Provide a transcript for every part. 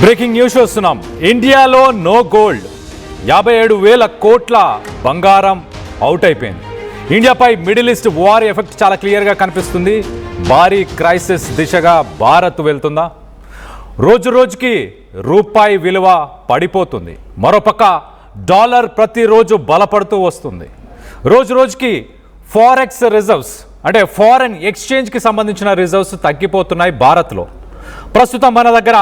Breaking news చూస్తున్నాం. ఇండియాలో no gold, 57,000 కోట్ల బంగారం అవుట్ అయిపోయింది. ఇండియాపై మిడిల్ ఈస్ట్ వార్ ఎఫెక్ట్ చాలా క్లియర్గా కనిపిస్తుంది. భారీ క్రైసిస్ దిశగా భారత్ వెళ్తుందా? రోజు రోజుకి రూపాయి విలువ పడిపోతుంది. మరోపక్క డాలర్ ప్రతిరోజు బలపడుతూ వస్తుంది. రోజు రోజుకి ఫారెక్స్ రిజర్వ్స్ అంటే ఫారెన్ ఎక్స్చేంజ్కి సంబంధించిన రిజర్వ్స్ తగ్గిపోతున్నాయి భారత్లో. ప్రస్తుతం మన దగ్గర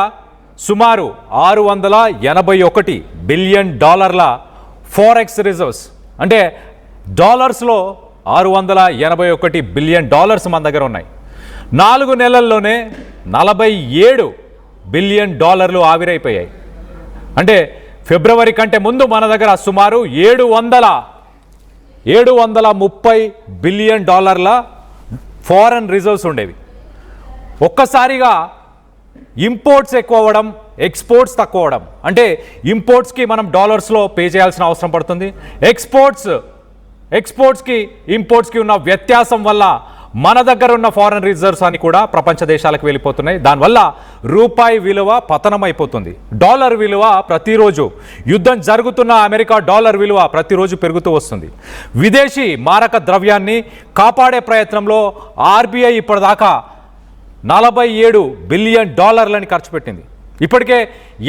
సుమారు $681 బిలియన్ ఫారెక్స్ రిజర్వ్స్ అంటే డాలర్స్లో $681 బిలియన్ మన దగ్గర ఉన్నాయి. 4 నెలల్లోనే $47 బిలియన్ ఆవిరైపోయాయి. అంటే ఫిబ్రవరి కంటే ముందు మన దగ్గర సుమారు 730 బిలియన్ ఫారెన్ రిజర్వ్స్ ఉండేవి. ఒక్కసారిగా ఇంపోర్ట్స్ ఎక్కువ అవ్వడం, ఎక్స్పోర్ట్స్ తక్కువ అవ్వడం. అంటే ఇంపోర్ట్స్కి మనం డాలర్స్లో పే చేయాల్సిన అవసరం పడుతుంది. ఎక్స్పోర్ట్స్కి ఇంపోర్ట్స్కి ఉన్న వ్యత్యాసం వల్ల మన దగ్గర ఉన్న ఫారెన్ రిజర్వ్స్ అని కూడా ప్రపంచ దేశాలకు వెళ్ళిపోతున్నాయి. దానివల్ల రూపాయి విలువ పతనం అయిపోతుంది. డాలర్ విలువ ప్రతిరోజు, యుద్ధం జరుగుతున్న అమెరికా డాలర్ విలువ ప్రతిరోజు పెరుగుతూ వస్తుంది. విదేశీ మారక ద్రవ్యాన్ని కాపాడే ప్రయత్నంలో ఆర్బీఐ ఇప్పటిదాకా $47 బిలియన్ ఖర్చు పెట్టింది. ఇప్పటికే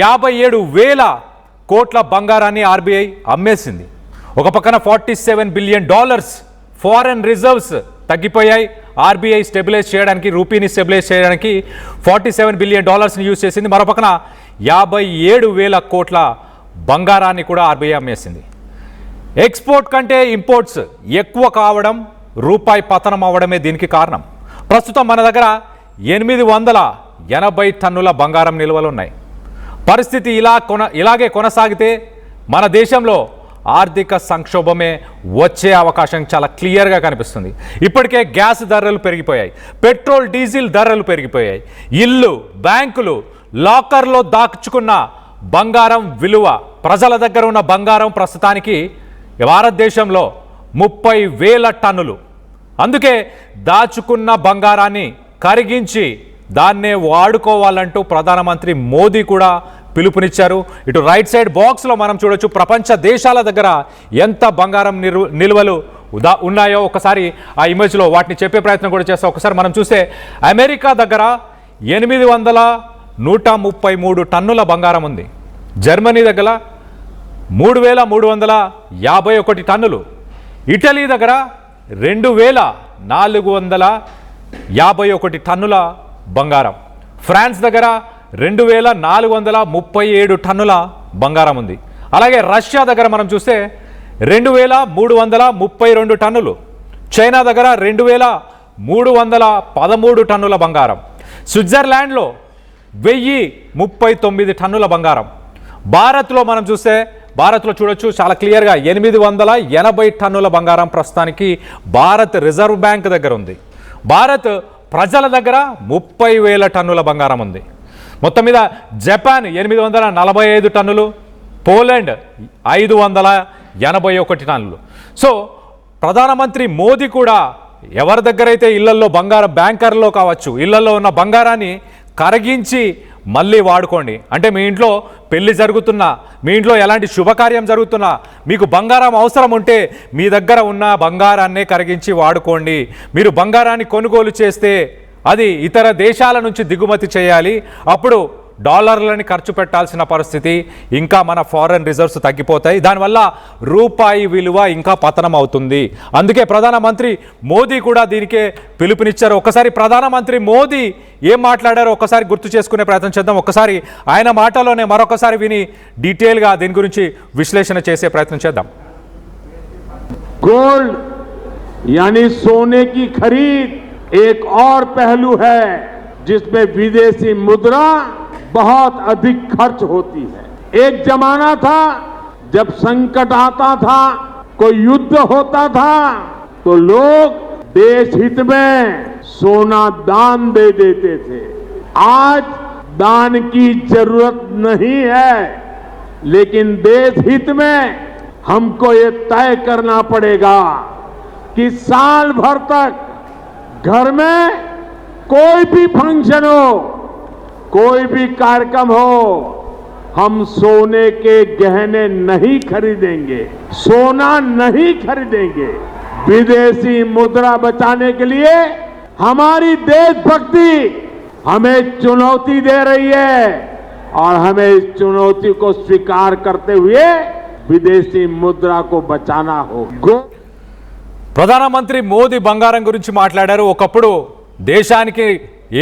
57,000 కోట్ల బంగారాన్ని ఆర్బీఐ అమ్మేసింది. ఒక పక్కన $47 బిలియన్ ఫారెన్ రిజర్వ్స్ తగ్గిపోయాయి. ఆర్బీఐ స్టెబిలైజ్ చేయడానికి, రూపీని స్టెబిలైజ్ చేయడానికి $47 బిలియన్ యూజ్ చేసింది. మరోపక్కన 57,000 కోట్ల బంగారాన్ని కూడా ఆర్బీఐ అమ్మేసింది. ఎక్స్పోర్ట్ కంటే ఇంపోర్ట్స్ ఎక్కువ కావడం, రూపాయి పతనం అవ్వడమే దీనికి కారణం. ప్రస్తుతం మన దగ్గర 880 టన్నుల బంగారం నిల్వలు ఉన్నాయి. పరిస్థితి ఇలాగే కొనసాగితే మన దేశంలో ఆర్థిక సంక్షోభమే వచ్చే అవకాశం చాలా క్లియర్గా కనిపిస్తుంది. ఇప్పటికే గ్యాస్ ధరలు పెరిగిపోయాయి, పెట్రోల్ డీజిల్ ధరలు పెరిగిపోయాయి. ఇల్లు, బ్యాంకులు, లాకర్లో దాచుకున్న బంగారం విలువ, ప్రజల దగ్గర ఉన్న బంగారం ప్రస్తుతానికి భారతదేశంలో 30,000 టన్నులు. అందుకే దాచుకున్న బంగారాన్ని కరిగించి దాన్నే వాడుకోవాలంటూ ప్రధానమంత్రి మోదీ కూడా పిలుపునిచ్చారు. ఇటు రైట్ సైడ్ బాక్స్లో మనం చూడొచ్చు ప్రపంచ దేశాల దగ్గర ఎంత బంగారం నిల్వలు ఉన్నాయో. ఒకసారి ఆ ఇమేజ్లో వాటిని చెప్పే ప్రయత్నం కూడా చేస్తాం. ఒకసారి మనం చూస్తే అమెరికా దగ్గర 833 టన్నుల బంగారం ఉంది. జర్మనీ దగ్గర 3,351 టన్నులు. ఇటలీ దగ్గర 2,451 టన్నుల బంగారం. ఫ్రాన్స్ దగ్గర 2,437 టన్నుల బంగారం ఉంది. అలాగే రష్యా దగ్గర మనం చూస్తే 2,332 టన్నులు. చైనా దగ్గర 2,313 టన్నుల బంగారం. స్విట్జర్లాండ్లో 1,039 టన్నుల బంగారం. భారత్లో మనం చూస్తే భారత్లో చూడొచ్చు చాలా క్లియర్గా 880 టన్నుల బంగారం ప్రస్తుతానికి భారత్ రిజర్వ్ బ్యాంక్ దగ్గర ఉంది. భారత్ ప్రజల దగ్గర 30,000 టన్నుల బంగారం ఉంది. మొత్తం మీద జపాన్ 845 టన్నులు, పోలాండ్ 581 టన్నులు. సో ప్రధానమంత్రి మోదీ కూడా ఎవరి దగ్గరైతే ఇళ్లలో బంగారం, బ్యాంకర్లో కావచ్చు, ఇళ్లలో ఉన్న బంగారాన్ని కరిగించి మళ్ళీ వాడుకోండి. అంటే మీ ఇంట్లో పెళ్లి జరుగుతున్నా, మీ ఇంట్లో ఎలాంటి శుభకార్యం జరుగుతున్నా, మీకు బంగారం అవసరం ఉంటే మీ దగ్గర ఉన్న బంగారాన్నే కరిగించి వాడుకోండి. మీరు బంగారాన్ని కొనుగోలు చేస్తే అది ఇతర దేశాల నుంచి దిగుమతి చేయాలి. అప్పుడు డాలర్లని ఖర్చు పెట్టాల్సిన పరిస్థితి, ఇంకా మన ఫారెన్ రిజర్వ్స్ తగ్గిపోతాయి. దానివల్ల రూపాయి విలువ ఇంకా పతనం అవుతుంది. అందుకే ప్రధానమంత్రి మోదీ కూడా దీనికే పిలుపునిచ్చారు. ఒకసారి ప్రధానమంత్రి మోదీ ఏం మాట్లాడారో ఒకసారి గుర్తు చేసుకునే ప్రయత్నం చేద్దాం. ఒకసారి ఆయన మాటలోనే మరొకసారి విని డీటెయిల్గా దీని గురించి విశ్లేషణ చేసే ప్రయత్నం చేద్దాం. गोल्ड यानी सोने की खरीद एक और पहलू है जिसमें विदेशी मुद्रा बहुत अधिक खर्च होती है. एक जमाना था जब संकट आता था, कोई युद्ध होता था, तो लोग देश हित में सोना दान दे देते थे. आज दान की जरूरत नहीं है, लेकिन देश हित में हमको ये तय करना पड़ेगा कि साल भर तक घर में कोई भी फंक्शन हो, कोई भी कार्यक्रम हो, हम सोने के गहने नहीं खरीदेंगे, सोना नहीं खरीदेंगे। विदेशी मुद्रा बचाने के लिए हमारी देशभक्ति हमें चुनौती दे रही है और हमें इस चुनौती को स्वीकार करते हुए विदेशी मुद्रा को बचाना होगा। ప్రధానమంత్రి మోదీ బంగారం గురించి మాట్లాడారు. ఒకప్పుడు దేశానికి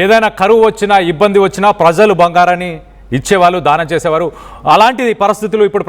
ఏదైనా కరువు వచ్చినా ఇబ్బంది వచ్చినా ప్రజలు బంగారాన్ని ఇచ్చేవాళ్ళు, దానం చేసేవారు. అలాంటి పరిస్థితులు ఇప్పుడు